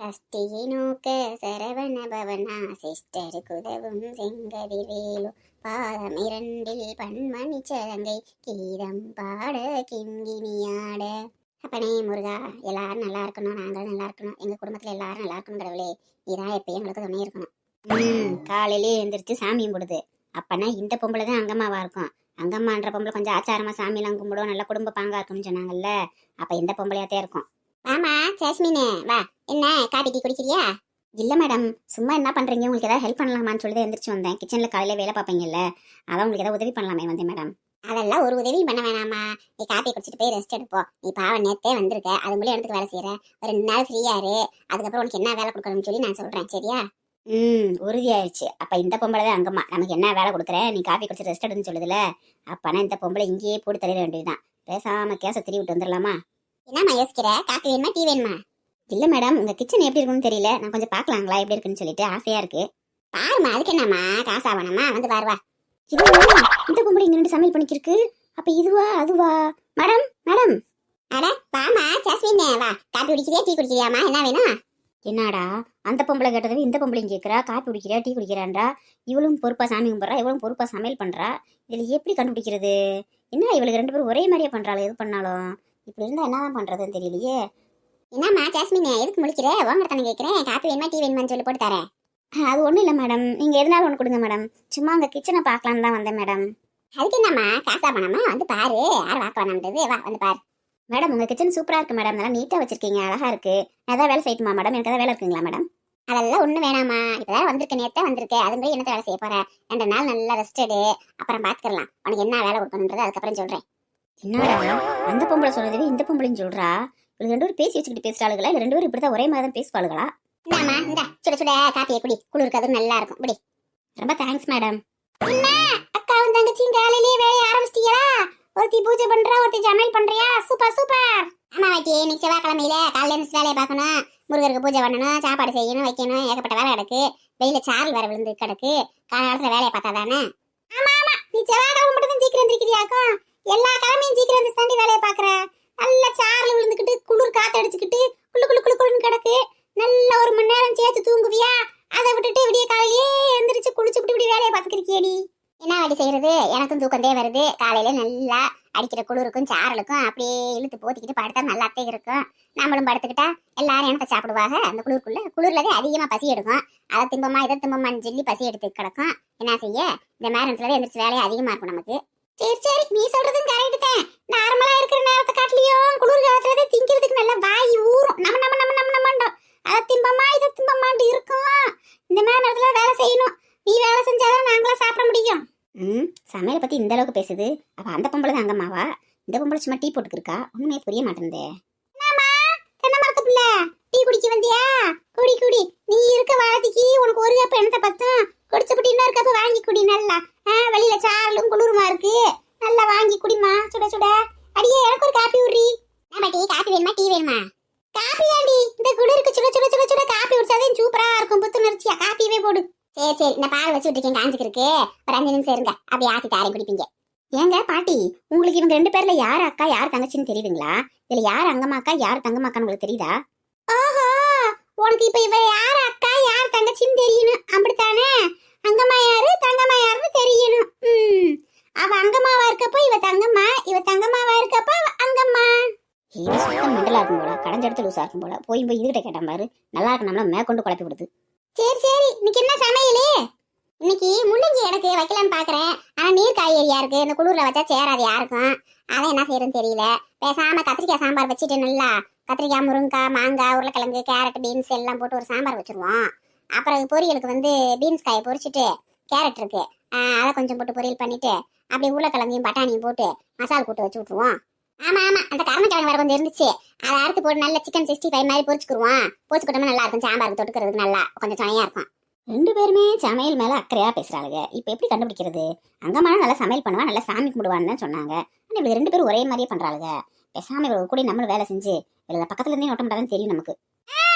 சஷ்டியை நோக்க சரவண பவனா சிஸ்டருக்கு உதவும் செங்கதிவேலு பாதம் இரண்டில் பன்மணி சலங்கை கீதம் பாட கிங்கினியாட. அப்பனே முருகா, எல்லாரும் நல்லா இருக்கணும், நாங்களும் நல்லா இருக்கணும், எங்க குடும்பத்துல எல்லாரும் நல்லா இருக்கணும் கடவுளே. இதான் எப்பயும் எங்களுக்கு துணை இருக்கணும். காலையிலே எழுந்திரிச்சு சாமி கும்பிடுது. அப்பனா இந்த பொம்பளை தான் அங்கம்மாவா இருக்கும். அங்கம்மான்ற பொம்பளை கொஞ்சம் ஆச்சாரமா சாமியெல்லாம் கும்பிடும், நல்ல குடும்ப பாங்கா இருக்கும்னு சொன்னாங்கல்ல. அப்ப இந்த பொம்பளையாத்தே இருக்கும். ஆமா ஜாஸ்மினே, வா. என்ன காபி டீ குடிக்கிறியா? இல்ல மேடம், சும்மா என்ன பண்றீங்க, உங்களுக்கு ஏதாவது ஹெல்ப் பண்ணலாமான்னு சொல்லி எந்திரிச்சு வந்தேன். கிச்சன்ல காலையில வேலை பார்ப்பீங்கல்ல, அதான் உங்களுக்கு ஏதாவது உதவி பண்ணலாமே வந்தேன் மேடம். அதெல்லாம் ஒரு உதவியும் பண்ண வேணாமா, நீ காப்பி குடிச்சிட்டு போய் ரெஸ்ட் எடுப்போம். நீ பாவம் நேத்தே வந்திருக்க, அது மூலம் இடத்துக்கு வேலை செய்யற. ஒரு 2 நாள் ஃப்ரீயா இரு, அதுக்கப்புறம் உனக்கு என்ன வேலை கொடுக்கணும்னு சொல்லி நான் சொல்றேன், சரியா? உறுதியாயிடுச்சு. அப்ப இந்த பொம்பளை தான் அங்கம்மா. நமக்கு என்ன வேலை கொடுக்குறேன், நீ காப்பி குடிச்சு ரெஸ்ட் எடுன்னு சொல்லுதுல, அப்பனா இந்த பொம்பளை இங்கேயே போட்டு தர வேண்டியதுதான். பேசாம கேச திரி விட்டு வந்துடலாமா? என்னம்மா யோசிக்கிற, காப்பி வேணுமா டீ வேணுமா? இல்ல மேடம், உங்க கிச்சன் எப்படி இருக்குன்னு தெரியல, நான் கொஞ்சம் பாக்கலாங்களா எப்படி இருக்குன்னு சொல்லிட்டு ஆசையா இருக்கு. பாருமா, அதுக்கு என்னம்மா காசா வேணாமா, வந்து பாருவா. இது இந்த பொம்பளை இங்க 2 சமையல் பண்ணிக்கிருக்கு. அப்ப இதுவா அதுவா? Madam madam. அட வாமா ஜாஸ்மின், வா. காப்பி குடிக்கிறியா டீ குடிக்கிறியாமா, என்ன வேணும்? என்னடா அந்த பொம்பளை கேட்டது இந்த பொம்பளையும் கேட்கறா, காப்பி குடிக்கிறியா டீ குடிக்கிறான்றா. இவளும் பொறுப்பா சாமி கும்பிட்றா, இவளும் பொறுப்பா சமையல் பண்றா. இதுல எப்படி கண்டுபிடிக்கிறது? என்ன இவளுக்கு 2 பேரும் ஒரே மாதிரியே பண்றாள், எது பண்ணாலும். இப்படி இருந்தா என்னதான் பண்றதுன்னு தெரியலையே. என்னம்மா ஜாஸ்மின், எதுக்கு முடிக்கிற? உங்க தானே கேட்கிறேன், காப்பி வேணுமா டீ வேணுமான்னு சொல்லி போட்டு தரேன். அது ஒன்றும் இல்லை மேடம், நீங்கள் எதுனாலும் ஒன்று கொடுங்க மேடம். சும்மா உங்கள் கிச்சனை பார்க்கலான்னு தான் வந்தேன் மேடம். அதுக்கு என்னம்மா காசா பண்ணாமா, வந்து பாரு. யார் வாக்க வேணாம்ன்றது, வா வந்து பாரு. மேடம் உங்கள் கிச்சன் சூப்பராக இருக்குது மேடம், நல்லா நீட்டாக வச்சிருக்கீங்க, அழகாக இருக்குது. நான் ஏதாவது வேலை செய்யட்டுமா மேடம்? எனக்கு ஏதாவது வேலை இருக்குங்களா மேடம்? அதெல்லாம் ஒன்றும் வேணாமா, இப்போதான் வந்திருக்க, நேரத்தை வந்திருக்கேன். அது மாதிரி என்னத்தை வேலை செய்ய போகிறேன்? 2 நாள் நல்லா ரெஸ்ட் எடு, அப்புறம் பார்த்துக்கலாம். உனக்கு என்ன வேலை கொடுக்கணுன்றது அதுக்கப்புறம் சொல்கிறேன். என்னடா அந்த பொம்பளை சொல்றதே இந்த பொம்பளைன்னு சொல்றா? இவங்க 2 பேரும் பேசி வச்சுக்கிட்டு பேசுறாளுங்களா, இல்ல 2 பேரும் இப்படிதான் ஒரே மாதிரி தான் பேசுவாளுங்களா? இந்தாமா, இந்த சுட சுட காப்பியை குடி, குளிருக்கு, அது நல்லா இருக்கும், குடி. ரொம்ப தேங்க்ஸ் மேடம். என்ன அக்காவும் தங்கச்சியும் காலையிலேயே வேலையை ஆரம்பிச்சிட்டீங்களா? ஒருத்தி பூஜை பண்றா, ஒருத்தி சமையல் பண்றியா? Super super. ஆமா வாட்டி, இன்னைக்கு செவ்வாய்க்கிழமையில காலையில இருந்து வேலையை பார்க்கணும், முருகருக்கு பூஜை பண்ணணும், சாப்பாடு செய்யணும், வைக்கணும், ஏகப்பட்ட வேலை கிடக்கு. வெயில சாரல் வேற விழுந்து கிடக்கு. காலத்துல வேலையை பார்த்தா தானே. ஆமா ஆமா, நீ செவ்வாய்க்கிழமை மட்டும் தான் சீக்கிரம் எந்திரிக்கிறியாக்கும், எல்லா கிழமையும் சீக்கிரம் வந்து தாண்டி வேலையை பாக்குற. நல்ல சார்ல விழுந்துக்கிட்டு குளிர் காத்து அடிச்சுக்கிட்டு குளு குளு குளு குளுன்னு கிடக்கு. நல்ல 1 மணி நேரம் சேர்த்து தூங்குவியா? அதை விட்டுட்டு விடிய காலையிலே எந்திரிச்சு குளிச்சுக்கிட்டு இப்படி வேலையை பார்த்துக்கிறியடி. என்ன வேலை செய்யறது, எனக்கும் தூக்கந்தே வருது. காலையில நல்லா அடிக்கிற குளிருக்கும் சாரலுக்கும் அப்படியே இழுத்து போத்திக்கிட்டு படுத்தா நல்லாத்தே இருக்கும். நம்மளும் படுத்துக்கிட்டா எல்லாரும் எனத்தை சாப்பிடுவாங்க. அந்த குளிர்லதே அதிகமா பசி எடுக்கும். அதை திம்பமா இதை திம்பமான்னு சொல்லி பசி எடுத்து கிடக்கும். என்ன செய்ய, இந்த நேரத்துல எந்திரிச்சு வேலையை அதிகமா இருக்கும் நமக்கு. சரி சரி, நீ சொல்றதும் கரெக்ட் தான். நார்மலா இருக்கிற நேரத்தை காட்டிலையும் குளிர் காலத்துல திங்கிறதுக்கு நல்ல வாய் ஊறும். நம்ம நம்ம நம்ம நம்ம நம்மண்டோம். அதை திம்பமா இதை திம்பமாண்டு இருக்கும். இந்த மாதிரி நேரத்துல வேலை செய்யணும். நீ வேலை செஞ்சாதான் நாங்களும் சாப்பிட முடியும். சமையலை பத்தி இந்த அளவுக்கு பேசுது. அப்ப அந்த பொம்பளை தான் அங்கம்மாவா? இந்த பொம்பளை சும்மா டீ போட்டுக்கிருக்கா, ஒண்ணுமே புரிய மாட்டேங்குதே. தென்னை மரத்து பிள்ளை, டீ குடிக்க வந்தியா? குடி குடி, நீ இருக்க வாழத்திக்கு உனக்கு ஒரு கப் எண்ணத்தை பத்தும். குடிச்சப்பட்டு இன்னொரு கப்பு வாங்கி குடி. நல்லா வெளியில சாரலும் குளிருமா இருக்கு, நல்லா வாங்கி குடிமா சுட சுட. அடியே எனக்கு ஒரு காப்பி விடுறி. டீ காப்பி வேணுமா டீ வேணுமா? காப்பி தாண்டி, இந்த குளிருக்கு சுட சுட சுட சுட காப்பி குடிச்சாதே சூப்பரா இருக்கும், புத்துணர்ச்சியா. காப்பியவே போடு. சரி சரி, இந்த பால் வச்சு விட்டுருக்கேன், காஞ்சிருக்கு. ஒரு 5 நிமிஷம் இருங்க, அப்படியே ஆத்தி தாரையும் குடிப்பீங்க. ஏங்க பாட்டி, உங்களுக்கு இவங்க 2 பேர்ல யார் அக்கா யார் தங்கச்சின்னு தெரியுதுங்களா? இதுல யார் அங்கம்மா அக்கா யார் தங்கம்மாக்கான்னு உங்களுக்கு தெரியுதா? ஓஹோ, உனக்கு இப்ப இவ யார் அக்கா யார் தங்கச்சின்னு தெரியணும், அப்படித்தானே? அங்கம்மா யாரு தங்கம்மா யாருன்னு தெரியணும். அவ அங்கம்மாவா இருக்கப்போ இவ தங்கம்மா, இவ தங்கம்மாவா இருக்கப்போ அவ அங்கம்மா. இது சுத்தம் மெண்டலா இருக்கும் போல, கடைஞ்ச இடத்துல லூசா இருக்கும் போல. போய் இதுகிட்ட கேட்டான் பாரு, நல்லா இருக்கு, நம்மள மேற்கொண்டு குழப்பி விடுது. சரி சரி, இன்னைக்கு என்ன சமையலே? இன்னைக்கு முள்ளங்கி எனக்கு வைக்கலான்னு பாக்குறேன். ஆனா நீர் காய்கறியா இருக்கு, இந்த குளிர்ல வச்சா சேராது யாருக்கும். அதை என்ன செய்யறதுன்னு தெரியல. பேசாம கத்திரிக்காய் சாம்பார் வச்சுட்டு, நல்லா கத்திரிக்காய், முருங்காய், மாங்காய், உருளைக்கிழங்கு, கேரட், பீன்ஸ் எல்லாம் போட்டு ஒரு சாம்பார் வச்சிருவோம். அப்புறம் பொரியலுக்கு பீன்ஸ் காயை பொரிச்சிட்டு, கேரட் இருக்கு அதை கொஞ்சம் போட்டு பொரியல் பண்ணிட்டு, அப்படியே உருளைக்கிழங்கையும் பட்டாணியும் போட்டு மசாலா கூட்டு வச்சு விட்டுருவோம். ஆமா ஆமா, அந்த கருணக்கிழங்கு வேற கொஞ்சம் இருந்துச்சு, அதை அறுத்து போட்டு நல்ல சிக்கன் 65 மாதிரி பொரிச்சுக்குருவோம். பொரிச்சுக்கிட்டோம்னா நல்லா இருக்கும், சாம்பாருக்கு தொட்டுக்கிறதுக்கு நல்லா கொஞ்சம் துணையா இருக்கும். 2 பேருமே சமையல் மேல அக்கறையா பேசுறாளுங்க. இப்ப எப்படி கண்டுபிடிக்கிறது? அங்கம்மா நல்லா சமையல் பண்ணுவா, நல்லா சாமி கும்பிடுவான்னு தான் சொன்னாங்க. ஆனா இவங்க 2 பேரும் ஒரே மாதிரியே பண்றாளுங்க. பேசாம இவங்க கூட நம்மளும் வேலை செஞ்சு இவங்க பக்கத்துல இருந்தே நோட்டம்தான் தெரியும் நமக்கு.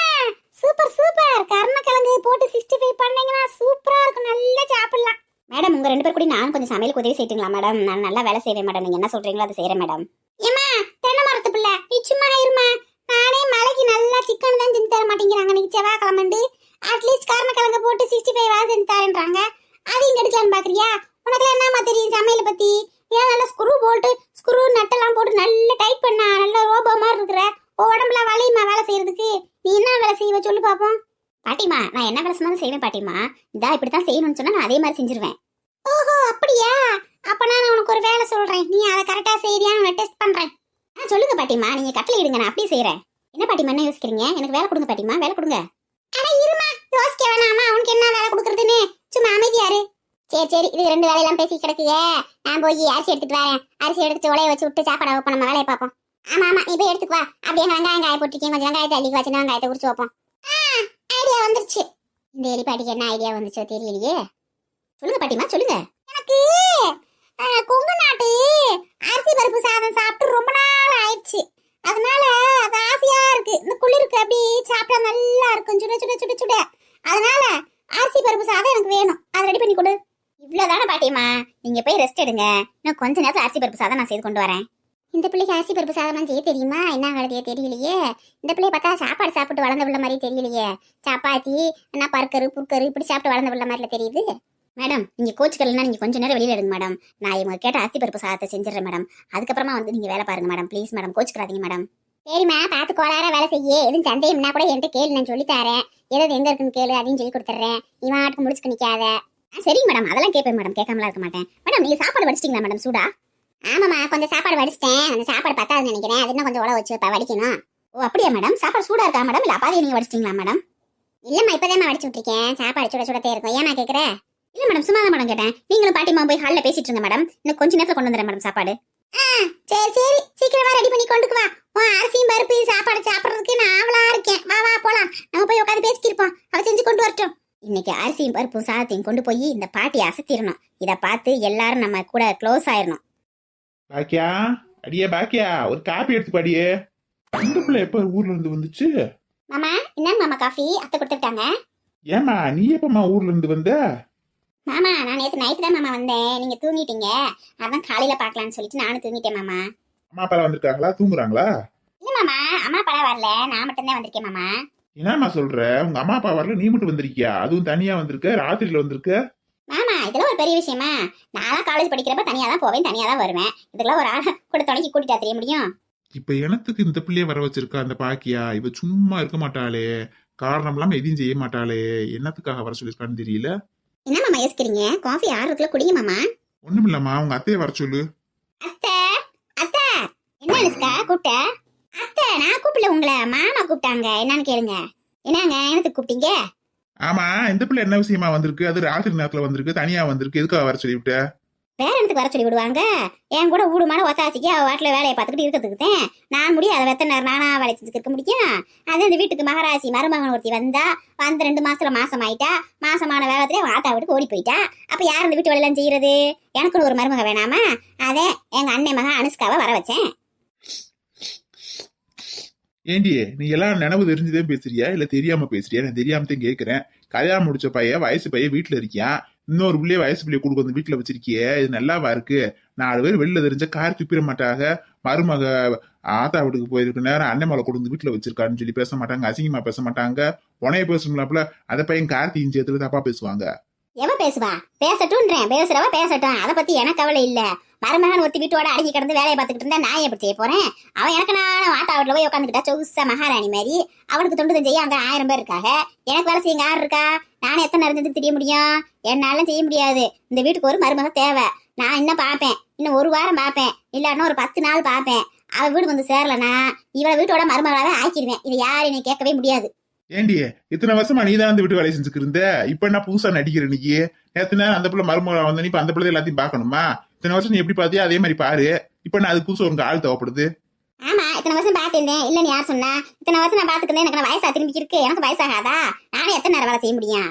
சூப்பர் சூப்பர், கருணக்கிழங்கு போட்டு 65 பண்ணீங்கன்னா சூப்பரா இருக்கும், நல்லா சாப்பிடலாம். மேடம் உங்க 2 பேர் கூட நான் கொஞ்சம் சமையலுக்கு உதவி செய்யுங்களா மேடம்? நான் நல்லா வேலை செய்வேன் மேடம், நீங்க என்ன சொல்றீங்களோ அதை செய்யறேன் மேடம். ஏமா தென்னை மரத்து பிள்ளை, நீ சும்மா இருமா, நானே மலைக்கு நல்லா சிக்கன் தான் செஞ்சு தர மாட்டேங்கிறாங்க. இன்னைக்கு செவ்வாய்க்கிழமை, அட்லீஸ்ட் கருணக்கிழங்க போட்டு 65 செஞ்சு தரேன்றாங்க. அதையும் கெடுக்கலான்னு பாக்குறியா? உனக்குலாம் என்னமா தெரியும் சமையலை பத்தி? ஏன் நல்லா ஸ்க்ரூ நட்டெல்லாம் போட்டு நல்லா டைட் பண்ணா நல்லா ரோபோ மாதிரி இருக்கிற. உடம்புல வலியுமா வேலை செய்யறதுக்கு? நீ என்ன வேலை செய்வ சொல்லு பாப்போம். பாட்டிமா, நான் என்ன வேலை சொன்னாலும் செய்வேன் பாட்டிமா. இதா இப்படித்தான் செய்யணும்னு சொன்னா நான் அதே மாதிரி செஞ்சிருவேன். ஓஹோ அப்படியா? அப்ப நான் உனக்கு ஒரு வேலை சொல்றேன், நீ அதை கரெக்டா செய்யறியான்னு டெஸ்ட் பண்றேன். சொல்லுங்க பாட்டிமா, நீங்க கட்டளை இடுங்க, நான் அப்படியே செய்யறேன். என்ன பாட்டிமா என்ன யோசிக்கிறீங்க? எனக்கு வேலை கொடுங்க பாட்டிமா, வேலை கொடுங்க. அட இருமா, யோசிக்க வேணாமா? அவனுக்கு என்ன வேலை கொடுக்கறதுன்னு சும்மா அமைதியாரு. சரி, இது 2 வேலையெல்லாம் பேசி கிடக்குங்க. நான் போய் அரிசி எடுத்துட்டு வரேன். அரிசி எடுத்து உலைய வச்சு விட்டு சாப்பாடு வைப்போம், நம்ம வேலையை பார்ப்போம். ஆமா, நீ போய் எடுத்துக்கு வா. அப்படியே வெங்காயம் காய போட்டிருக்கேன், கொஞ்சம் வெங்காயத்தை அள்ளிக்கு வச்சு வெங்காயத்தை உரிச்சு வைப்போம். ஐடியா வந்துருச்சு. இந்த எலிப்பாட்டிக்கு என்ன ஐடியா வந்துச்சோ தெரியலையே. சொல்லுங்க பாட்டிமா, சொல்லுங்க. எனக்கு கொங்கு நாட்டு அரிசி பருப்பு சாதம் சாப்பிட்டு ரொம்ப நாள் ஆயிடுச்சு. அதனால அது ஆசையா இருக்கு. இந்த குளிருக்கு அப்படி சாப்பிட்டா நல்லா இருக்கும், சுட சுட சுட சுட. அதனால அரிசி பருப்பு சாதம் எனக்கு வேணும், அதை ரெடி பண்ணி கொடு. இவ்வளவுதானே பாட்டிமா, நீங்க போய் ரெஸ்ட் எடுங்க. இன்னும் கொஞ்ச நேரத்துல அரிசி பருப்பு சாதம் நான் செய்து கொண்டு வரேன். இந்த பிள்ளைக்கு அரிசி பருப்பு சாதம் செய்ய தெரியுமா? என்ன கழுதியே தெரியலையே. இந்த பிள்ளைய பார்த்தா சாப்பாடு சாப்பிட்டு வளர்ந்த பிள்ளை மாதிரி தெரியலையே. சப்பாத்தி என்ன பருக்கரு புற்கரு இப்படி சாப்பிட்டு வளர்ந்த பிள்ளை மாதிரில தெரியுது. மேடம், நீங்க கோச்சுக்கலன்னா நீங்க கொஞ்ச நேரம் வெளியில எடுங்க மேடம். நான் இவங்க கேட்ட அரிசி பருப்பு சாதத்தை செஞ்சிடறேன் மேடம். அதுக்கப்புறமா வந்து நீங்க வேலை பாருங்க மேடம். ப்ளீஸ் மேடம், கோச்சுக்கிறாதீங்க மேடம். சரிம்மா, பார்த்து கோளார வேலை செய்ய. எதுவும் சந்தேகம்னா கூட என்கிட்ட கேளு, நான் சொல்லி தரேன். எதாவது எங்க இருக்குன்னு கேளு, அதையும் சொல்லி கொடுத்துட்றேன். இவன் ஆட்டுக்கு முடிச்சுக்க நிக்காத. சரிங்க மேடம், அதெல்லாம் கேட்பேன் மேடம், கேட்காமலாம் இருக்க மாட்டேன். மேடம், நீங்க சாப்பாடு வடிச்சிட்டீங்களா மேடம்? சூடா? ஆமாம்மா, கொஞ்சம் சாப்பாடு வடிச்சிட்டேன். அந்த சாப்பாடு பத்தாதுன்னு நினைக்கிறேன், அது இன்னும் கொஞ்சம் உழ வச்சு வடிக்கணும். ஓ அப்படியா மேடம்? சாப்பாடு சூடா இருக்கா மேடம்? இல்ல அப்பாதையை நீங்க வடிச்சிட்டீங்களா மேடம்? இல்லம்மா, இப்பதான் வடிச்சு விட்டுருக்கேன். சாப்பாடு சுட சுடத்தே இருக்கும். ஏன் நான் கேட்குறேன்? இல்ல மேடம், சும்மா தான் மேடம் கேட்டேன். நீங்களும் பாட்டிமா போய் ஹாலில் பேசிட்டு இருங்க மேடம். இன்னும் கொஞ்சம் நேரத்தில் கொண்டு வந்துடுறேன் மேடம் சாப்பாடு. சரி, சீக்கிரமா ரெடி பண்ணி கொண்டுக்கு வா. அரிசியும் பருப்பு சாப்பாடு சாப்பிட்றதுக்கு நான் ஆவலா இருக்கேன். வா போலாம், நம்ம போய் உட்காந்து பேசிக்கிருப்போம். அவ செஞ்சு கொண்டு வரட்டும். இன்னைக்கு அரிசியும் பருப்பும் சாதத்தையும் கொண்டு போய் இந்த பாட்டி அசத்திடணும். இதை பார்த்து எல்லாரும் நம்ம கூட க்ளோஸ் ஆயிடணும். பாக்கியா, அடியே பாக்கியா, ஒரு காப்பி எடுத்து பாடியே. இந்த பிள்ளை எப்ப ஊர்ல இருந்து வந்துச்சு? மாமா, என்னங்க மாமா காஃபி அத்தை கொடுத்துட்டாங்க. ஏமா நீ எப்பமா ஊர்ல இருந்து வந்த? மாமா, நான் நேற்று நைட்டு தான் மாமா வந்தேன். நீங்க தூங்கிட்டீங்க, அதான் காலையில பாக்கலாம்னு சொல்லிட்டு நானும் தூங்கிட்டேன் மாமா. அம்மா அப்பா வந்திருக்காங்களா, தூங்குறாங்களா? இல்ல மாமா, அம்மா அப்பா வரல, நான் மட்டும் தான் வந்திருக்கேன் மாமா. என்னம்மா சொல்ற? உங்க அம்மா அப்பா வரல, நீ மட்டும் வந்திருக்கியா? அதுவும் தனியா வந்திருக்க, ராத்திரில வந்திருக்க? மாமா, இதெல்லாம் ஒரு பெரிய விஷயமா? நான் காலேஜ் படிக்கிறப்ப தனியா தான் போவேன், தனியா தான் வருவேன். இதுக்கெல்லாம் ஒரு ஆளை கூட துணைக்கு கூட்டிட்டா தெரிய முடியும்? இப்ப எனத்துக்கு இந்த பிள்ளைய வர வச்சிருக்கா அந்த பாக்கியா. இவ சும்மா இருக்க மாட்டாளே, காரணம் இல்லாம எதையும் செய்ய மாட்டாளே. என்னத்துக்காக வர சொல்லிருக்கான்னு தெரியல. என்ன மாமா யோசிக்கிறீங்க? காஃபி ஆறுக்குள்ள குடிங்க மாமா. ஒண்ணுமில்லம்மா, உங்க அத்தையை வர சொல்லு. அத்தை, அத்தை, என்ன அனுஷ்கா கூப்பிட்ட? அத்தை, நான் கூப்பிடல உங்களை, மாமா கூப்பிட்டாங்க. என்னன்னு கேளுங்க. என்னங்க, எனக்கு கூப்பிட்டீங்க? ஆமா, இந்த பிள்ளை என்ன விஷயமா வந்திருக்கு? அது ராத்திரி நேரத்துல வந்திருக்கு, தனியா வந்திருக்கு. எதுக்காக வர சொல்லிவிட்ட? வேற இடத்துக்கு வர சொல்லி விடுவாங்க? என் கூட ஊடுமான ஒத்தாச்சிக்கு அவ வாட்டில் வேலையை பார்த்துக்கிட்டு இருக்கிறதுக்குத்தேன். நான் முடியும் அதை வெத்த நேரம் நானா வேலை செஞ்சுட்டு இருக்க முடியும்? அது இந்த வீட்டுக்கு மகாராசி மருமகன் ஒருத்தி வந்தா, வந்து 2 மாசத்துல மாசம் ஆயிட்டா. மாசமான வேகத்திலே அவன் ஆத்தா வீட்டுக்கு ஓடி போயிட்டா. அப்ப யார் இந்த வீட்டு வேலையெல்லாம் செய்யறது? எனக்குன்னு ஒரு மருமக வேணாமா? அதே எங்க அண்ணன் மகன் அனுஷ்காவை வர வச்சேன். ஏண்டி, நீ எல்லாம் நினைவு தெரிஞ்சுதான் பேசுறியா இல்ல தெரியாம பேசுறியா? நான் தெரியாமத்தான் கேக்குறேன். கல்யாணம் முடிச்ச பையன், வயசு பையன் வீட்டுல இருக்கியான். இன்னொரு பிள்ளைய வயசு பிள்ளைய கொடுக்க வந்து வீட்டுல வச்சிருக்கிய. இது நல்லாவா இருக்கு? 4 பேர் வெளில தெரிஞ்ச கார் துப்பிட மாட்டாங்க. மருமக ஆத்தா வீட்டுக்கு போயிருக்கு நேரம் அண்ணன் மேல கொண்டு வந்து வீட்டுல வச்சிருக்காருன்னு சொல்லி பேச மாட்டாங்க, அசிங்கமா பேச மாட்டாங்க. உனைய பேசணும்லாப்புல அதை பையன் கார்த்தியின் சேர்த்துல தப்பா பேசுவாங்க. எவன் பேசுவா? பேசட்டும்ன்றேன், பேசுறவ பேசட்டும், அதை பத்தி எனக்கு கவலை இல்ல. மருமகன் ஒருத்தி வீட்டோட அடங்கி கிடந்து வேலையை பார்த்துக்கிட்டு இருந்தா நான் எப்படி செய்ய போறேன்? அவன் எனக்கு நான் ஆட்டா வீட்டுல போய் உட்காந்துக்கிட்டா சொகுசா மகாராணி மாதிரி. அவனுக்கு தொண்டு செய்ய அங்க 1000 பேர் இருக்காங்க. எனக்கு வேலை செய்ய யார் இருக்கா? நானே எத்தனை இருந்ததுக்கு தெரிய முடியும்? என்னால செய்ய முடியாது. இந்த வீட்டுக்கு ஒரு மருமக தேவை. நான் இன்னும் பாப்பேன், இன்னும் 1 வாரம் பாப்பேன், இல்லாட்டினா ஒரு 10 நாள் பாப்பேன். அவ வீடு வந்து சேரலனா இவள வீட்டோட மருமகளாவே ஆக்கிடுவேன். இது யாரும் என்னை கேட்கவே முடியாது. ஏண்டி, இத்தனை வருஷமா நீதான் அந்த வீட்டு வேலையை செஞ்சுக்கு இருந்த, இப்ப என்ன புதுசா நடிக்கிற? இன்னைக்கு நேத்து நேரம் அந்த பிள்ளை மருமகளா வந்த, இப்ப அந்த பிள்ளை எல்லாத்தையும் பாக்கணுமா? இத்தனை வருஷம் நீ எப்படி பாத்தியா அதே மாதிரி பாரு. இப்ப நான் அதுக்கு புதுசா ஒரு ஆள் தேவைப்படுது. ஆமா, இத்தனை வருஷம் பாத்துருந்தேன் இல்லன்னு யார் சொன்னா? இத்தனை வருஷம் நான் பாத்துக்கிறேன். எனக்கு வயசா திரும்பி இருக்கு, எனக்கு வயசாகாதா? நானே எத்தனை நேரம் வேலை செய்ய முடியும்?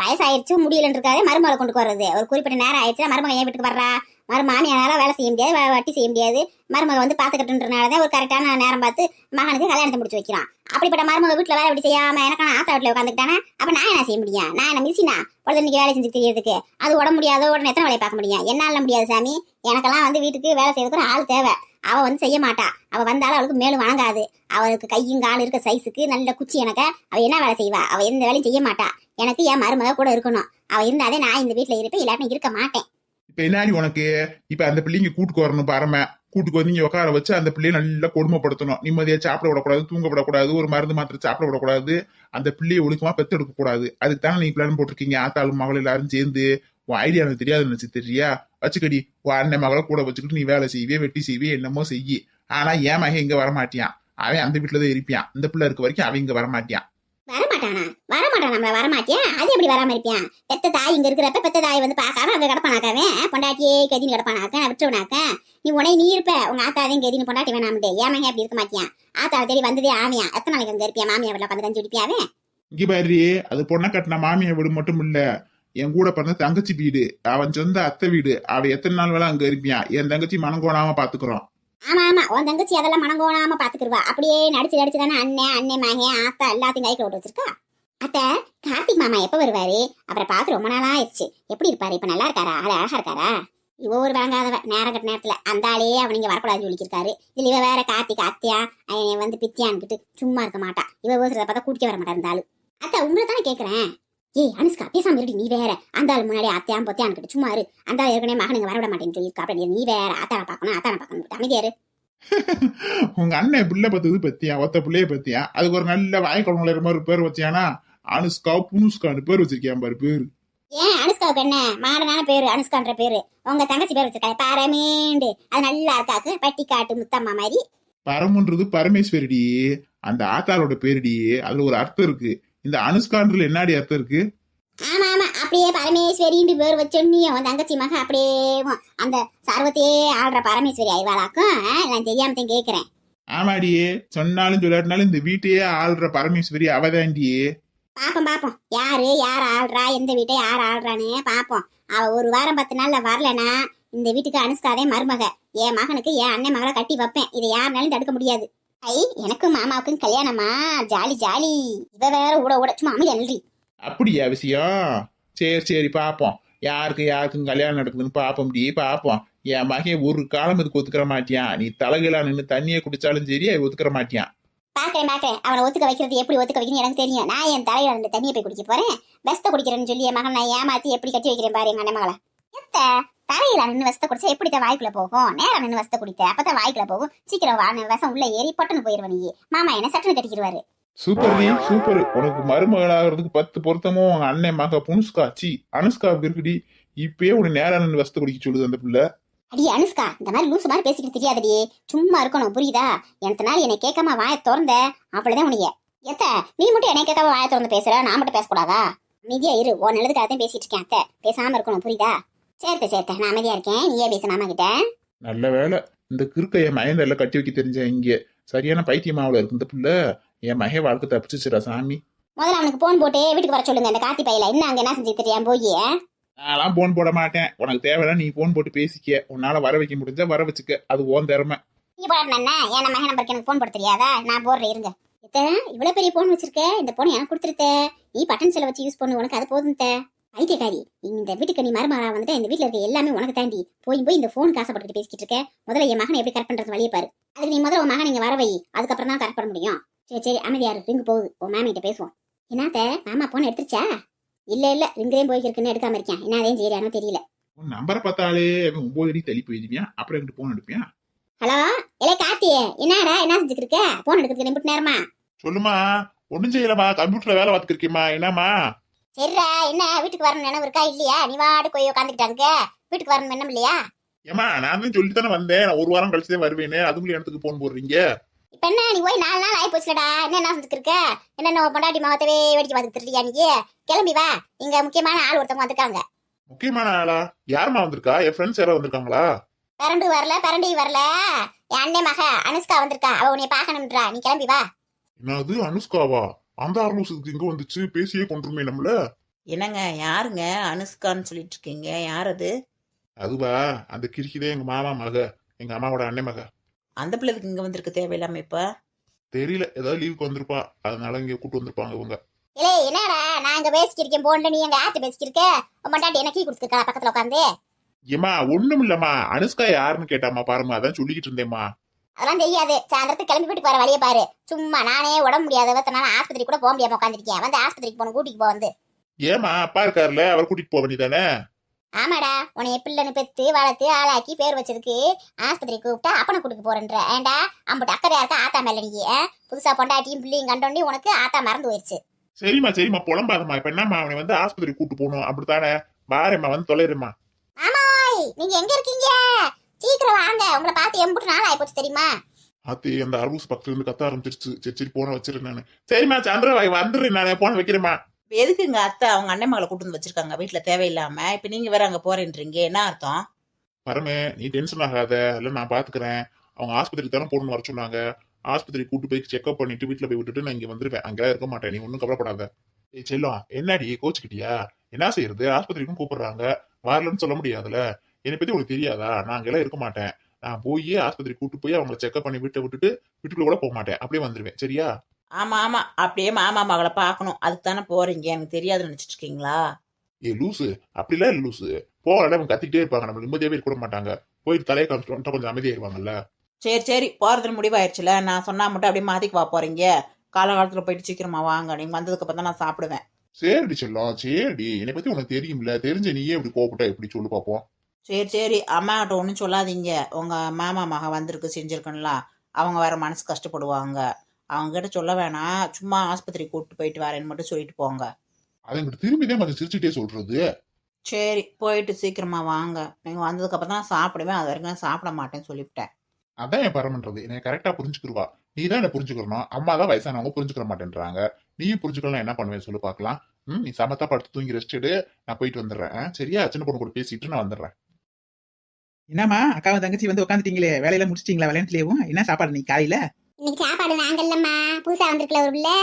வயசாயிருச்சு முடியலன்னு இருக்காது, மருமகளை கொண்டு வர்றது. ஒரு குறிப்பிட்ட நேரம் ஆயிடுச்சுன்னா மருமக என் வீட்டுக்கு வர்றா? மாமியாரால வேலை செய்ய முடியாது, வட்டி செய்ய முடியாது. மருமக வந்து பாத்துக்கிட்டுன்றனாலதான் ஒரு கரெக்டான நேரம் பார்த்து மகனுக்கு கல்யாணத்தை முடிச்சு வைக்கிறான். அப்படிப்பட்ட மருமக வீட்டுல வேலை எப்படி செய்யாம எனக்கு ஆத்தா வீட்டுல உட்காந்துக்கிட்டானே, அப்ப நான் என்ன செய்ய முடியும்? நான் என்ன மிஷினா பொழுதுக்கு வேலை செஞ்சு தெரியறதுக்கு? அது உடம்பு முடியாத உடனே எத்தனை வேலையை பார்க்க முடியும்? என்னால முடியாது சாமி. எனக்கெல்லாம் வந்து வீட்டுக்கு வேலை செய்யறதுக்கு ஒரு ஆள் தேவை. அவ வந்து செய்ய மாட்டா. அவ வந்தாலும் அவளுக்கு மேலும் வணங்காது. அவளுக்கு கையும் கால் இருக்க சைஸுக்கு நல்ல குச்சி. எனக்கு அவ என்ன வேலை செய்வா? அவ எந்த வேலையும் செய்ய மாட்டா. எனக்கு என் மருமக கூட இருக்கணும். அவ இருந்தாதே நான் இந்த வீட்டுல இருப்பேன், இல்லாட்டி இருக்க மாட்டேன். இப்ப என்னாடி உனக்கு? இப்ப அந்த பிள்ளைங்க கூட்டுக்கு வரணும் பாரும. கூட்டுக்கு வந்து நீங்க உட்கார வச்சு அந்த பிள்ளைய நல்லா கொடுமைப்படுத்தணும். நிம்மதியா சாப்பிட விடக்கூடாது, தூங்க விடக்கூடாது, ஒரு மருந்து மாத்திரை சாப்பிட விடக்கூடாது. அந்த பிள்ளையை ஒழுக்கமா பெத்தெடுக்க கூடாது. அதுக்கு தானே நீ பிளான் போட்டிருக்கீங்க. ஆத்தாளும் மகள் எல்லாரும் சேர்ந்து. உன் ஐடியா எனக்கு தெரியாது நினைச்சு தெரியா? வச்சுக்கடி உன் அண்ணன் மகளை கூட வச்சுக்கிட்டு நீ வேலை செய்வே, வெட்டி செய்வே, என்னமோ செய்யி. ஆனா என் மகன் இங்க வரமாட்டியான். அவன் அந்த வீட்டுலதான் இருப்பியான். இந்த பிள்ளை இருக்க வரைக்கும் அவன் இங்க வரமாட்டியான். வரமாட்டானா? நம்மள வரமாட்டியா? அது எப்படி வராம இருப்பியான்? பெத்த தாய் இங்க இருக்கிறப்ப பெத்த தாய் வந்து பாக்காம அங்க கிடப்பானாக்காவே, பொண்டாட்டியே கதின்னு கிடப்பானாக்க, விட்டுவனாக்க. நீ இருப்ப உங்க ஆத்தாவையும் கதின்னு பொண்டாட்டி வேணாமட்டு. ஏன் மகன் அப்படி இருக்க மாட்டியான்? ஆத்தாவை தேடி வந்ததே ஆவியா. எத்தனை நாளைக்கு அங்க இருப்பியா? மாமியா வீட்டுல உட்காந்து கஞ்சி குடிப்பியாவே? இங்க பாரு, அது பொண்ணை கட்டின மாமியா வீடு மட்டும் இல்ல, என் கூட பிறந்த தங்கச்சி வீடு, அவன் சொந்த அத்தை வீடு. அவ எத்தனை நாள் வேலை அங்க இருப்பியான். என் தங்கச்சி மனங்கோணாம பாத்துக்கிறோம். ஆமா, உன் தங்கச்சி அதெல்லாம் மனங்கோணாம பாத்துக்கிடுவா. அப்படியே நடிச்சு தானே அண்ணன் மகன் ஆத்தா எல்லாத்தையும் கைக்கு விட்டு வச்சிருக்கா. அத்தை, கார்த்திக் மாமா எப்ப வருவாரு? அப்புறம் பார்த்து ரொம்ப நாளா ஆயிடுச்சு. எப்படி இருப்பாரு? இப்ப நல்லா இருக்காரா? அழகா இருக்காரா? இவ ஒரு வாங்காதவ. நேரம் கட்ட நேரத்துல அந்த ஆளே அவனிங்க வரக்கூடாதுன்னு சொல்லிக்கிருக்காரு. இதுல இவ வேற கார்த்திக் அத்தியா வந்து பித்தியான்னுக்கிட்டு சும்மா இருக்க மாட்டா. இவ பேசுறத பார்த்தா கூட்டிக்க வர மாட்டா இருந்தாலும். அத்தை, உங்களை தானே கேக்குறேன். ஏய் அனுஷ்கா, பேசாம இருடி. நீ வேற அந்த ஆள் முன்னாடி அத்தியான் பொத்தியான்னு சும்மா இரு. அந்த ஆள் ஏற்கனவே மகனுங்க வரவிட மாட்டேன்னு சொல்லியிருக்கா. அப்படி நீ வேற ஆத்தான பாக்கணும் அமைதியாரு. உங்க அண்ணன் பிள்ளை பத்தது பத்தியா? ஒத்த பிள்ளைய பத்தியா? அதுக்கு ஒரு நல்ல வாய்க்குழம்புல மாதிரி பேர் வச்சியானா? அனுஷ்கா புனுஷ்கான்னு பேர் வச்சிருக்கியான் பாரு. பேரு ஏன் அனுஷ்காவுக்கு என்ன மாடனான பேரு? அனுஷ்கான்ற பேரு உங்க தங்கச்சி பேர் வச்சிருக்காங்க பரமேண்டு. அது நல்லா இருக்காக்கு, பட்டி காட்டு முத்தம்மா மாதிரி. பரமுன்றது பரமேஸ்வரிடி, அந்த ஆத்தாரோட பேருடி. அதுல ஒரு அர்த்தம் இருக்கு. இந்த அனுஷ்கான்றதுல என்னடி அர்த்தம் இருக்கு? ஆமா, அப்படியே பரமேஸ்வரின்னு பேர் வச்சோன்னே உன் தங்கச்சி மக அப்படியே அந்த சர்வத்தையே ஆடுற பரமேஸ்வரி ஆயிவாளாக்கும். நான் தெரியாமத்தையும் கேக்குறேன். ஆமாடியே, சொன்னாலும் சொல்லாட்டினாலும் இந்த வீட்டையே ஆள்ற பரமேஸ்வரி அவதாண்டியே. பாப்போம் யார் ஆள்றா, எந்த வீட்டை யார் ஆள்றான்னு பாப்போம். அவ ஒரு வாரம் 10 நாள்ல வரலனா இந்த வீட்டுக்கு அனுஷ்காதே மருமக. என் மகனுக்கு என் அண்ணன் மகளை கட்டி வைப்பேன். இதை யாருனாலும் தடுக்க முடியாது. எனக்கும் மாமாவுக்கும் கல்யாணமா? ஜாலி. இவ வேற ஊட சும்மா அமைதி அல்றி. அப்படியா விஷயம்? சரி பாப்போம். யாருக்கும் கல்யாணம் நடக்குதுன்னு பாப்போம். என் மகன் ஒரு காலம் இதுக்கு ஒத்துக்கிற மாட்டியான். நீ தலைகளா நின்று தண்ணியை குடிச்சாலும் சரி ஒத்துக்கிற மாட்டியான். பாக்கிறேன். அவனை ஒத்துக்க வைக்கிறது எப்படி ஒத்துக்க வைக்கணும் எனக்கு தெரியும். நான் என் தலையில ரெண்டு தண்ணியை போய் குடிக்க போறேன். பெஸ்த குடிக்கிறேன்னு சொல்லி என் மகன் நான் ஏமாத்தி எப்படி கட்டி வைக்கிறேன் பாரு எங்க அண்ணன் மகளை. எத்த தலையில நின்று வசத்த குடிச்சா எப்படித்தான் வாய்க்குள்ள போகும்? நேரம் நின்று வசத்த குடித்த அப்பதான் வாய்க்குள்ள போகும். சீக்கிரம் விஷம் உள்ள ஏறி பொட்டுன்னு போயிருவ. நீ மாமா என்ன சட்டுன்னு கட்டிக்கிடுவாரு. சூப்பர். உனக்கு மருமகளாகிறதுக்கு 10 பொருத்தமும் உங்க அண்ணன் மக புனுஷ்கா அனுஷ்கா இருக்குடி. இப்பயே உனக்கு நேரம் நின்று வசத்த குடிக்க சொல்லுது அந்த பிள்ளை. அடி அனுஷ்கா, இந்த மாதிரி லூசு மாதிரி பேசிக்கிட்டு தெரியாதடி. சும்மா இருக்கணும், புரியுதா? எனக்கு நாள் என்னை கேட்காம வாய திறந்த அவ்வளவுதான் உனிய. எத்த நீ மட்டும் என்னை கேட்காம வாய திறந்து பேசுற, நான் மட்டும் பேசக்கூடாதா? அமைதியா இரு. உன் நல்லதுக்காகத்தான் பேசிட்டு இருக்கேன். அத்தை, பேசாம இருக்கணும், புரியுதா? சேர்த்த நான் அமைதியா இருக்கேன். நீயே பேச மாமா கிட்ட. நல்ல வேலை, இந்த கிறுக்கைய மயந்த எல்லாம் கட்டி வைக்க தெரிஞ்ச இங்க சரியான பைத்தியமாவுல இருக்கு இந்த புள்ள. என் மகன் வாழ்க்கை தப்பிச்சுச்சுடா சாமி. முதல்ல அவனுக்கு போன் போட்டு வீட்டுக்கு வர சொல்லுங்க. அந்த கார்த்தி பையில இன்னும் அங்க என்ன செஞ்சு தெரியாம போய். நான்லாம் போன் போட மாட்டேன். உனக்கு தேவைன்னா நீ போன் போட்டு பேசிக்க. உன்னால வர வைக்க முடிஞ்சா வர வச்சுக்க. அது ஓன் திறமை. நீ போடணும்னா என் மகன் நம்பருக்கு எனக்கு போன் போட தெரியாதா? நான் போடுறேன் இருங்க. இவ்வளவு பெரிய போன் வச்சிருக்க, இந்த போன் எனக்கு கொடுத்துருத்த. நீ பட்டன் செல்ல வச்சு யூஸ் பண்ணு, உனக்கு அது போதும். ஐத்தியக்காரி, இந்த வீட்டுக்கு நீ மருமகளா வந்துட்டு இந்த வீட்டுல இருக்க எல்லாமே உனக்கு தாண்டி. போய் இந்த போன் காசப்பட்டு பேசிக்கிட்டு இருக்க. முதல்ல என் மகனை எப்படி கரெக்ட் பண்றது வழியை பாரு. அதுக்கு நீ முதல்ல உன் மகன் நீங்க வர வை, அதுக்கப்புறம் தான் கரெக்ட் பண்ண முடியும். சரி அமைதியாரு. ரிங்கு போகுது. உன் மாமி கிட்ட பேசுவோம். என்னத்த மாமா போன் எடுத்துருச்சா? இல்ல ரிங்கையும் போய்க்கிருக்குன்னு எடுக்காம இருக்கேன். என்ன அதையும் சரியானோ தெரியல. உன் நம்பரை பார்த்தாலே 9 அடி தள்ளி போயிருவியா? அப்புறம் எங்கிட்ட போன் எடுப்பியா? ஹலோ இல்ல கார்த்தி, என்னடா என்ன செஞ்சுட்டு இருக்க? போன் எடுக்கிறதுக்கு நிமிட்டு நேரமா? சொல்லுமா. ஒண்ணும் செய்யலமா, கம்ப்யூட்டர்ல வேலை பார்த்துருக்கீமா. என்னமா? சரிடா, என்ன வீட்டுக்கு வரணும் நினைவு இருக்கா இல்லையா? நீ வாடு போய் உட்காந்துக்கிட்டாங்க. வீட்டுக்கு வரணும் என்ன இல்லையா? ஏமா நான் தான் சொல்லி தானே வந்தேன். நான் ஒரு வாரம் கழிச்சுதான் வருவேன்னு. அதுக்குள்ள இடத்துக்கு போன் போடுறீங்க. இப்ப என்ன நீ போய் 4 நாள் ஆகி போச்சுலடா. என்ன செஞ்சுட்டு இருக்க? என்ன பொண்டாட்டி மாவத்தவே வேடிக்கை பார்த்துட்டு இருக்கியா? நீ கிளம்பி வா. இங்க முக்கியமான ஆள் ஒருத்தவங்க வந்திருக்காங்க. முக்கியமான ஆளா? யாருமா வந்திருக்கா? என் ஃப்ரெண்ட்ஸ் யாராவது வந்திருக்காங்களா? பரண்டி வரல. என் அண்ணே மக அனுஷ்கா வந்திருக்கா. அவ உன்னை பாக்கணும்ன்றா. நீ கிளம்பி வா. என்னது அனுஷ்காவா? அந்த ஆர்லூசுக்கு இங்க வந்துச்சு, பேசியே கொண்டுருமே நம்மள. என்னங்க யாருங்க அனுஷ்கான்னு சொல்லிட்டு இருக்கீங்க? யார் அது? அதுவா அந்த கிறுக்கிதே எங்க மாமா மக, எங்க அம்மாவோட அண்ணன் மக. அந்த பிள்ளைக்கு இங்க வந்திருக்கு தேவையில்லாம இப்ப. தெரியல, ஏதாவது லீவுக்கு வந்திருப்பா, அதனால இங்க கூட்டு வந்திருப்பாங்க இவங்க. இல்ல என்னடா நான் இங்க பேசிக்கிருக்கேன் போன்ல, நீ எங்க ஆட்டு பேசிக்கிருக்க மண்டாட்டி எனக்கு கொடுத்துருக்கா பக்கத்துல உட்காந்து. ஏமா ஒண்ணும் இல்லம்மா, அனுஷ்கா யாருன்னு கேட்டாமா பாருமா, அதான் சொல்லிக்கிட்டு இருந்தேம்மா. அதெல்லாம் தெரியாது, சாயந்தரத்துக்கு கிளம்பி போயிட்டு போற வழியை பாரு. சும்மா நானே உடம்பு முடியாதவத்தனால ஆஸ்பத்திரி கூட போக முடியாம உட்காந்துருக்கேன். வந்து ஆஸ்பத்திரிக்கு போன கூட்டிட்டு போ வந்து. ஏமா அப்பா இருக்காருல, அவர் கூட்டிட்டு போக வேண்டியதானே? ஆமாடா, உன்னைய பிள்ளைன்னு பெத்து வளர்த்து ஆளாக்கி பேர் வச்சதுக்கு ஆஸ்பத்திரி கூப்பிட்டா அப்பனை கூட்டிட்டு போறேன்ற. ஏண்டா அம்பட்டு அக்கறையா இருக்கா ஆத்தா மேல நீ? புதுசா பொண்டாட்டியும் பிள்ளையும் கண்டோண்டி உனக்கு ஆத்தா மறந்து போயிடுச்சு. சரிம்மா சரிம்மா, புலம்பாதம்மா. இப்ப என்னம்மா, அவனை வந்து ஆஸ்பத்திரி கூட்டு போகணும் அப்படித்தானே? பாரும்மா, வந்து தொலைறேம்மா. ஆமாய், நீங்க எங்க இருக்கீங்க? சீக்கிரம் வாங்க, உங்களை பார்த்து எம்புட்டு நாள் ஆயிப்போச்சு தெரியுமா? அது அந்த அரபூஸ் பக்கத்துல இருந்து கத்த ஆரம்பிச்சிருச்சு. சரி சரி, போன வச்சிருக்கேன் நானு. சரிம்மா சந்திரவாய் வந்துடுறேன், நான் போன வைக்கிறேம்மா. எதுக்கு எங்க அத்தை அவங்க அண்ணன் மகளை கூட்டு வந்து வச்சிருக்காங்க வீட்டுல தேவையில்லாம? இப்ப நீங்க வேற அங்க போறேன்றீங்க, என்ன அர்த்தம்? பரமே, நீ டென்ஷன் ஆகாத, இல்ல நான் பாத்துக்கிறேன். அவங்க ஆஸ்பத்திரி தானே போகணும்னு வர சொன்னாங்க. ஆஸ்பத்திரி கூட்டு போய் செக்அப் பண்ணிட்டு வீட்டுல போய் விட்டுட்டு நான் இங்க வந்துருவேன். அங்கெல்லாம் இருக்க மாட்டேன், நீ ஒன்னும் கவலைப்படாத. ஏய் செல்லம், என்னடி கோச்சுக்கிட்டியா? என்ன செய்யறது, ஆஸ்பத்திரிக்கும் கூப்பிடுறாங்க, வரலன்னு சொல்ல முடியாதுல. என்னை பத்தி உனக்கு தெரியாதா? நான் அங்கெல்லாம் இருக்க மாட்டேன். நான் போய் ஆஸ்பத்திரி கூட்டு போய் அவங்களை செக்அப் பண்ணி வீட்டை விட்டுட்டு வீட்டுக்குள்ள கூட போக மாட்டேன், அப்படியே வந்துருவேன். சரியா? ஆமா ஆமா, அப்படியே மாமா மகளை பாக்கணும், அதுக்கு தானே போறீங்க. எனக்கு தெரியாதுன்னு நினைச்சிட்டு இருக்கீங்களா? ஏ லூசு, அப்படிலாம் இல்ல லூசு. போகல அவங்க கத்திக்கிட்டே இருப்பாங்க, நம்ம நிம்மதியாவே இருக்க கூட மாட்டாங்க. போயிட்டு தலையை காமிச்சிட்டு கொஞ்சம் அமைதியாயிருவாங்கல்ல. சரி சரி, போறதுன்னு முடிவாயிருச்சுல, நான் சொன்னா மட்டும் அப்படியே மாத்திக்கு போறீங்க. காலகாலத்துல போயிட்டு சீக்கிரமா வாங்க, நீங்க வந்ததுக்கு அப்புறம் தான் நான் சாப்பிடுவேன். சரிடி செல்லம், சரிடி. என்னை பத்தி உனக்கு தெரியும்ல, தெரிஞ்ச நீயே இப்படி கோபப்பட்டா எப்படி சொல்லு பாப்போம். சரி சரி, அம்மா கிட்ட ஒன்றும் சொல்லாதீங்க. உங்க மாமா மக வந்திருக்கு செஞ்சிருக்கணும்ல, அவங்க வேற மனசு கஷ்டப்படுவாங்க. அவங்க கிட்ட சொல்ல வேணாம், சும்மா ஆஸ்பத்திரி கூப்பிட்டு போயிட்டு வரேன்னு மட்டும் சொல்லிட்டு போங்க. அதுங்கிட்ட திரும்பிதான் கொஞ்சம் சிரிச்சுட்டே சொல்றது. சரி, போயிட்டு சீக்கிரமா வாங்க. நீங்க வந்ததுக்கு அப்புறம் தான் சாப்பிடுவேன், அது வரைக்கும் நான் சாப்பிட மாட்டேன்னு சொல்லிவிட்டேன். அதான் என் பரமன்றது, என்னை கரெக்டா புரிஞ்சுக்கிருவா. நீ தான் என்ன புரிஞ்சுக்கணும், அம்மா தான் வயசானவங்க புரிஞ்சுக்கிற மாட்டேன்றாங்க. நீயும் புரிஞ்சுக்கலாம், என்ன பண்ணுவேன் சொல்லு பாக்கலாம். நீ சமத்தா படுத்து தூங்கி ரெஸ்ட் எடு, நான் போயிட்டு வந்துடுறேன். சரியா? சின்ன பொண்ணு கூட பேசிட்டு நான் வந்துடுறேன். என்னம்மா அக்காவும் தங்கச்சி வந்து உட்காந்துட்டீங்களே, வேலையெல்லாம் முடிச்சிட்டீங்களா? விளையாட்டுலயும் என்ன சாப்பாடு நீ காலையில? இன்னைக்கு சாப்பாடு நாங்கல்லம்மா, புதுசா வந்திருக்கல ஒரு பிள்ளை,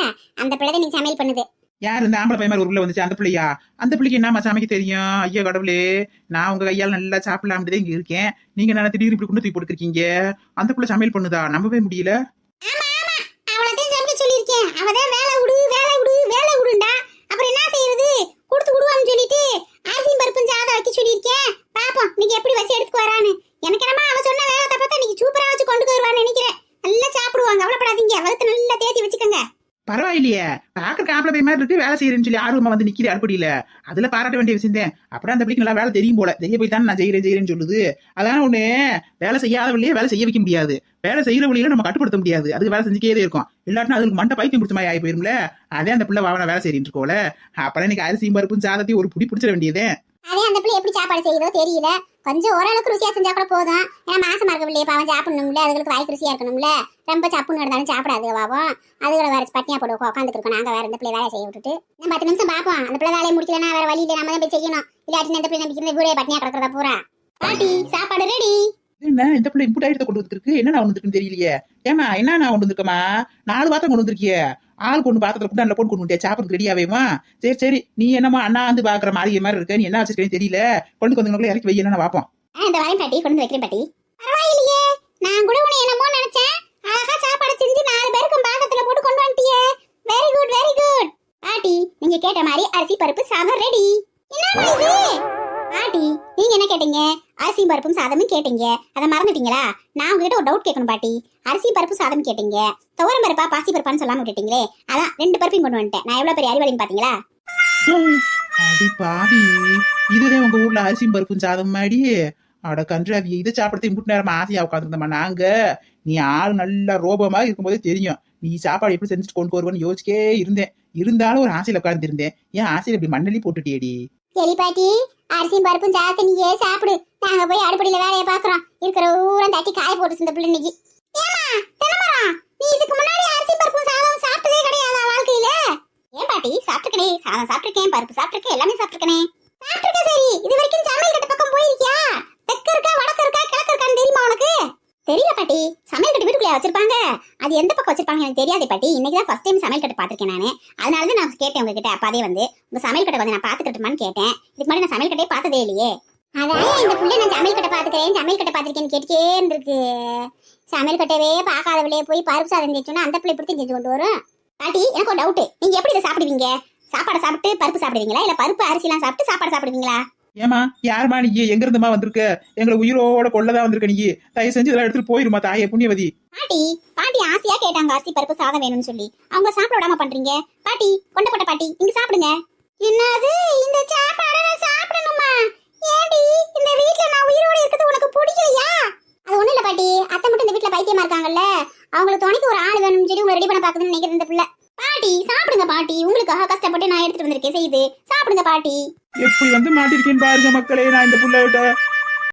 அந்த பிள்ளை நீ சமையல் பண்ணுது. யார் இந்த ஆம்பளை பையன் மாதிரி ஒரு உள்ள வந்துச்சு, அந்த பிள்ளையா? அந்த பிள்ளைக்கு என்னம்மா சமைக்க தெரியும்? ஐயா கடவுளே, நான் உங்க கையால் நல்லா சாப்பிடலாம்னு இங்க இருக்கேன், நீங்க என்ன திடீர்னு இப்படி கொண்டு தூக்கி போட்டுருக்கீங்க? அந்த பிள்ளை சமையல் பண்ணுதா? நம்பவே முடியல. ஆமா ஆமா, அவளதான் சமைக்க சொல்லியிருக்கேன். அவதான் வேலை விடு வேலை விடு வேலை விடுண்டா. அப்புறம் என்ன செய்யறது, கொடுத்து விடுவான்னு சொல்லிட்டு அரிசியும் பருப்பும் சாதம் வைக்க சொல்லியிருக்கேன். பாப்போம் நீங்க எப்படி வச்சு எடுத்துக்கு வரான்னு. எனக்கு என்னமா அவ சொன்ன வேலை தப்பா இன்னைக்கு சூப்பரா வச்சு கொண்டு வருவான்னு நினைக்கிறேன். நல்லா சாப்பிடுவாங்க, கவலைப்படாதீங்க. வறுத்து நல்லா தேத்தி வச்சுக்கோங்க. பரவாயில்லையே, பாக்குற ஆம்பளை பையன் மாதிரி இருக்கு, வேலை செய்யறேன்னு சொல்லி ஆர்வமா வந்து நிக்கிது அடுப்படியில. அதுல பாராட்ட வேண்டிய விஷயம் தான். அப்படியே அந்த பிள்ளைக்கு நல்லா வேலை தெரியும் போல, தெரிய போய் தான் நான் செய்யறேன்னு சொல்லுது. அதான ஒண்ணு, வேலை செய்யாத வழியே வேலை செய்ய வைக்க முடியாது, வேலை செய்யற வழியில நம்ம கட்டுப்படுத்த முடியாது. அதுக்கு வேலை செஞ்சுக்கே இருக்கும், இல்லாட்டினா அதுக்கு மண்டை பைத்தியம் பிடிச்ச மாதிரி ஆகி போயிரும்ல. அதே அந்த பிள்ளை வாவன வேலை செய்யிட்டு இருக்கோல, அப்புறம் இன்னைக்கு அரிசியும் பருப்பும் சாதத்தையும் ஒரு புடி பிடிச்சிட வேண்டியதே. அதே அந்த பிள்ளை எப்படி சாப்பாடு செய்யுதோ தெரியல, கொஞ்சம் ஓரளவுக்கு ருசியா செஞ்சா கூட போதும். ஏன்னா மாசமா இருக்க பிள்ளைய பாவம் சாப்பிடணும்ல, அதுகளுக்கு வாய்க்கு ருசியா இருக்கணும்ல. ரொம்ப சப்புன்னு இருந்தாலும் சாப்பிடாது பாவம், அதுகளை வேற பட்டினியா போட்டு உட்காந்துட்டு இருக்கோம். நாங்க வேற இந்த பிள்ளை வேலை செய்ய விட்டுட்டு நம்ம 10 நிமிஷம் பாப்போம். அந்த பிள்ளை வேலையை முடிக்கலன்னா வேற வழி இல்லை, நம்ம தான் போய் செய்யணும். இல்லாட்டி இந்த பிள்ளை நம்பிக்கை வீடே பட்டினியா கிடக்கிறதா பூரா. பாட்டி சாப்பாடு ரெடி. என்ன இந்த பிள்ளை இம்புட் ஆயிட்டு கொண்டு வந்துருக்கு? என்ன நான் வந்துருக்குன்னு தெரியலையே. ஏமா என்ன நான் கொண்டு வந்திருக்கமா? 4 பாத்திரம் கொண்டு வந்திருக்கிய, ஆள் கொண்டு பாத்திரத்துல கூட நல்ல போட்டு கொண்டு வந்துட்டியா, சாப்பிட்றதுக்கு ரெடியாவேமா? சரி சரி, நீ என்னமா அண்ணா வந்து பாக்குற மாதிரி இருக்க, நீ என்ன வச்சிருக்கேன்னு தெரியல, கொண்டு வந்து இறக்கி வை, என்ன பாப்போம். இந்த வரேன் பாட்டி, கொண்டு வைக்கிறேன் பாட்டி. பரவாயில்லையே, நான் கூட உன்னை என்னமோ நினைச்சேன். அழகா சாப்பாடு செஞ்சு 4 பேருக்கும் பாத்திரத்துல போட்டு கொண்டு வந்துட்டியே. Very good very good. பாட்டி நீங்க கேட்ட மாதிரி அரிசி பருப்பு சாதம் ரெடி. என்னமா இது பாட்டி, நீங்க என்ன கேட்டீங்க? அரிசி பருப்பும் சாதமும் கேட்டீங்க, அதை மறந்துட்டீங்களா? நான் உங்ககிட்ட ஒரு டவுட் கேட்கணும் பாட்டி. அரிசி பருப்பு சாதம் கேட்டீங்க, துவரம் பருப்பா பாசி பருப்பான்னு சொல்லாம விட்டுட்டீங்களே. அதான் 2 பருப்பையும் கொண்டு வந்துட்டேன். நான் எவ்வளவு பெரிய அறிவாளின்னு பாத்தீங்களா? அடி பாவி, இதுதான் உங்க ஊர்ல அரிசியும் பருப்பும் சாதம் மாடி? அட கன்றாவி, இதை சாப்பிடறது இம்புட்டு நேரமா ஆசையா உட்காந்துருந்தோமா நாங்க? நீ ஆள் நல்லா ரோபமா இருக்கும்போதே தெரியும் நீ சாப்பாடு எப்படி செஞ்சுட்டு கொண்டு வருவேன்னு யோசிக்கே இருந்தேன். இருந்தாலும் ஒரு ஆசையில உட்கார்ந்து இருந்தேன். ஏன் ஆசையில இப்படி மண்ணலி போட்டுட்டியடி? சரி பாட்டி, அரிசியும் பருப்பும் சாதத்தை நீங்க சாப்பிடு, நாங்க போய் அடுப்படியில வேலையை பாக்குறோம். இருக்கிற ஊரம் தட்டி காய போட்டு இந்த பிள்ளை இன்னைக்கு. ஏமா தென்னமரம், நீ இதுக்கு முன்னாடி அரிசி பருப்பும் சாதம் சாப்பிட்டதே கிடையாதா வாழ்க்கையில? ஏன் பாட்டி, சாப்பிட்டுக்கனே, சாதம் சாப்பிட்டுருக்கேன், பருப்பு சாப்பிட்டுருக்கேன், எல்லாமே சாப்பிட்டுருக்கனே. சாப்பிட்டுருக்க சரி, இது வரைக்கும் சமையல் கட்டு பக்கம் போயிருக்கியா? தெற்கு இருக்கா வடக்கு இருக்கா கிழக்கு இருக்கான்னு தெரியுமா உனக்கு? தெரியல பாட்டி, சமையல் கட்டு வீட்டுக்குள்ளே வச்சிருப்பாங்க, அது எந்த பக்கம் வச்சிருப்பாங்க எனக்கு தெரியாது பாட்டி. இன்னைக்கு தான் ஃபர்ஸ்ட் டைம் சமையல் கட்டு பாத்திருக்கேன் நானு, அதனால தான் நான் கேட்டேன் உங்ககிட்ட. அப்பாதே வந்து உங்க சமையல் கட்டை வந்து நான் பாத்துக்கிட்டுமான்னு கேட்டேன். இதுக்கு முன்னாடி நான் சமையல் கட்டையே பார்த்ததே இல்லையே. அதான் இந்த புள்ள நான் சமையல் கட்டை பாத்துக்கிறேன் சமையல் கட்டை பாத்திருக்கேன்னு கேட்டுக்கே இருந்திருக்கு. சமையல் கட்டவே பார்க்காதவளே போய் பருப்பு சாதம் செஞ்சோன்னா அந்த பிள்ளை இப்படி செஞ்சு கொண்டு வரும். பாட்டி எனக்கு ஒரு டவுட், நீங்க எப்படி இதை சாப்பிடுவீங்க? சாப்பாடை சாப்பிட்டு பருப்பு சாப்பிடுவீங்களா இல்ல பருப்பு அரிசிலாம் சாப்பிட்டு சாப்பாடு சாப்பிடுவீங்களா? ஏமா யாருமா நீ எங்க இருந்துமா வந்திருக்க? எங்களை உயிரோட கொள்ளதான் வந்திருக்க நீ. தயவு செஞ்சு இதெல்லாம் எடுத்துட்டு போயிருமா தாயே புண்ணியவதி. பாட்டி பாட்டி ஆசையா கேட்டாங்க அரிசி பருப்பு சாதம் வேணும்னு சொல்லி. அவங்க சாப்பிட விடாம பண்றீங்க. பாட்டி கொண்டப்பட்ட பாட்டி இங்க சாப்பிடுங்க. என்னது இந்த சாப்பாடை நான் சாப்பிடணுமா? ஏடி இந்த வீட்ல நான் உயிரோட இருக்கிறது உனக்கு பிடிக்கலையா? அது ஒண்ணு இல்ல பாட்டி, அத்தை மட்டும் இந்த வீட்ல பைத்தியமா இருக்காங்கல்ல, அவங்களுக்கு துணைக்கு ஒரு ஆள் வேணும்னு சொல்லி உங்களை ரெடி பண்ண பாக்குதுன்னு நினைக்கிறேன் இந்த பிள்ளை. பாட்டி சாப்பிடுங்க பாட்டி, உங்களுக்காக கஷ்டப்பட்டு நான் எடுத்துட்டு வந்திருக்கேன், செய்து சாப்பிடுங்க பாட்டி. எப்படி வந்து மாட்டிருக்கேன்னு பாருங்க மக்களே, நான் இந்த புள்ள விட்ட